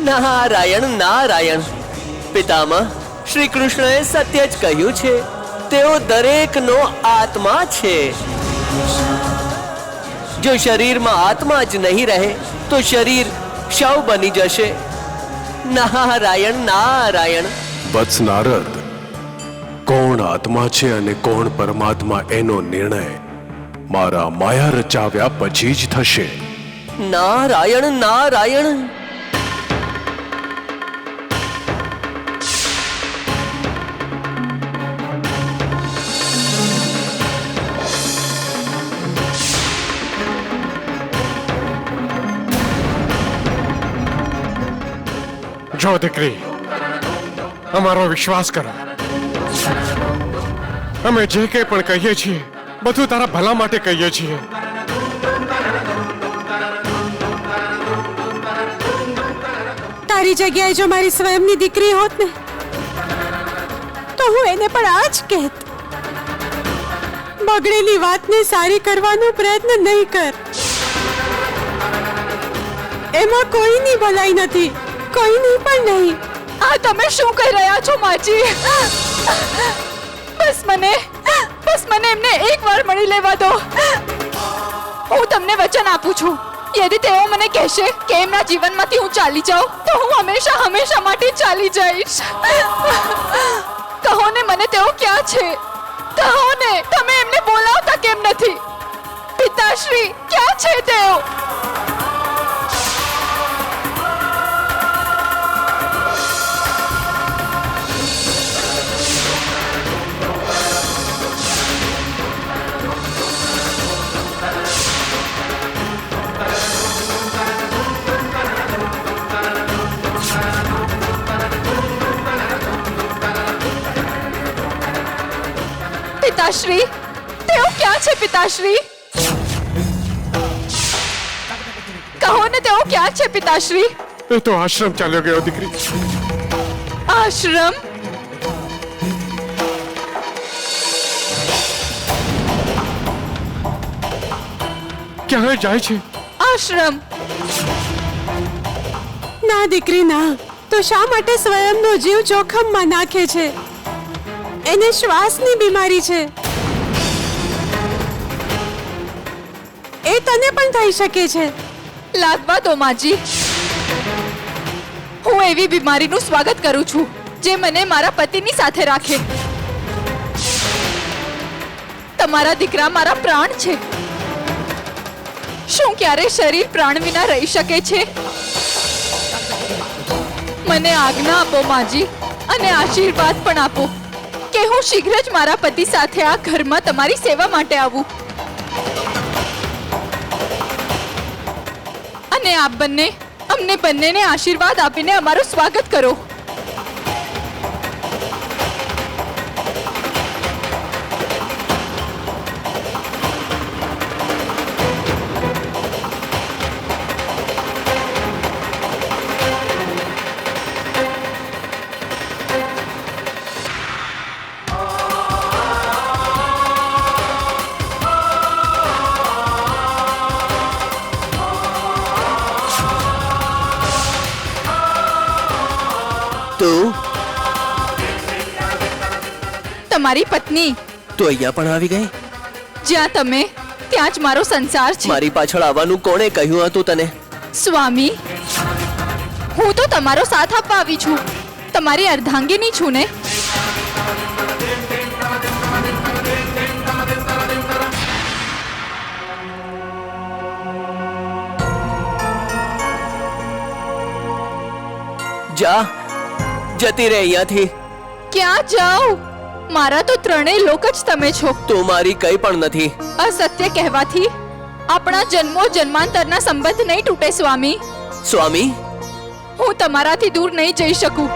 નારાયણ નારાયણ. પિતામહ, શ્રી કૃષ્ણએ સત્ય જ કહ્યું છે. તેઓ દરેકનો આત્મા છે. જો શરીરમાં આત્મા જ નહીં રહે તો શરીર શવ બની જશે. નારાયણ નારાયણ. વત્સ નારદ, કોણ આત્મા છે અને કોણ પરમાત્મા એનો નિર્ણય મારા માયા રચાવ્યા પછી જ થશે. નારાયણ નારાયણ. જો દીકરી, અમારો વિશ્વાસ કરો. અમે જે કંઈ પણ કહીએ છીએ બધું તારા ભલા માટે કહીએ છીએ. તારી જગ્યાએ જો મારી સ્વયંની દીકરી હોત ને તો હું એને પણ આ જ કહેત. બગડેલી વાતને સારી કરવાનો પ્રયત્ન નહીં કર. એમાં કોઈની ભલાઈ નથી, કોઈની પણ નહીં. આ તમે શું કહી રહ્યા છો માજી? બસ મને એમને એકવાર મળી લેવા દો. હું તમને વચન આપું છું, યદિ તેઓ મને કહેશે કે એમના જીવનમાંથી હું ચાલી જાઉં તો હું હંમેશા માટે ચાલી જઈશ. કહો ને મને તેઓ ક્યાં છે? કહો ને, તમે એમને બોલાવતા કેમ નથી? પિતાશ્રી ક્યાં છે તેઓ? પિતાશ્રી, તેઓ ક્યાં છે? પિતાશ્રી, કહો ને તેઓ ક્યાં છે? પિતાશ્રી, એ તો આશ્રમ ચાલ્યો ગયો દીકરી. આશ્રમ? ક્યાં જાય છે? આશ્રમ? ના દીકરી ના. તો શા માટે સ્વયંનો જીવ જોખમમાં નાખે છે? એને શ્વાસની બીમારી છે. એ તને પણ થઈ શકે છે. લાગવા દો માજી. હું એવી બીમારીનું સ્વાગત કરું છું જે મને મારા પતિની સાથે રાખે. તમારા દીકરા મારા પ્રાણ છે. શું ક્યારે શરીર પ્રાણ વિના રહી શકે છે? મને આજ્ઞા આપો માજી, અને આશીર્વાદ પણ આપો કે હું શીઘ્ર જ મારા પતિ સાથે આ ઘરમાં તમારી સેવા માટે આવું. અને આપ બંને અમને બંનેને આશીર્વાદ આપીને અમારું સ્વાગત કરો. તું તમારી પત્ની તું અહીંયા પણ આવી ગઈ? જ્યાં તમે ત્યાં જ મારો સંસાર છે. મારી પાછળ આવવાનું કોણે કહ્યું હતું તને? સ્વામી, હું તો તમારો સાથ આપવા આવી છું. તમારી અર્ધાંગીની છું ને. જા, જતી રહે અહીંયાથી. ક્યાં જાઉં? મારા તો ત્રણેય લોક જ તમે છો. તું મારી કઈ પણ નથી. અસત્ય કહેવાથી આપણા જન્મો જન્માંતરના સંબંધ નહીં તૂટે સ્વામી. સ્વામી, હું તમારાથી દૂર નહીં જઈ શકું.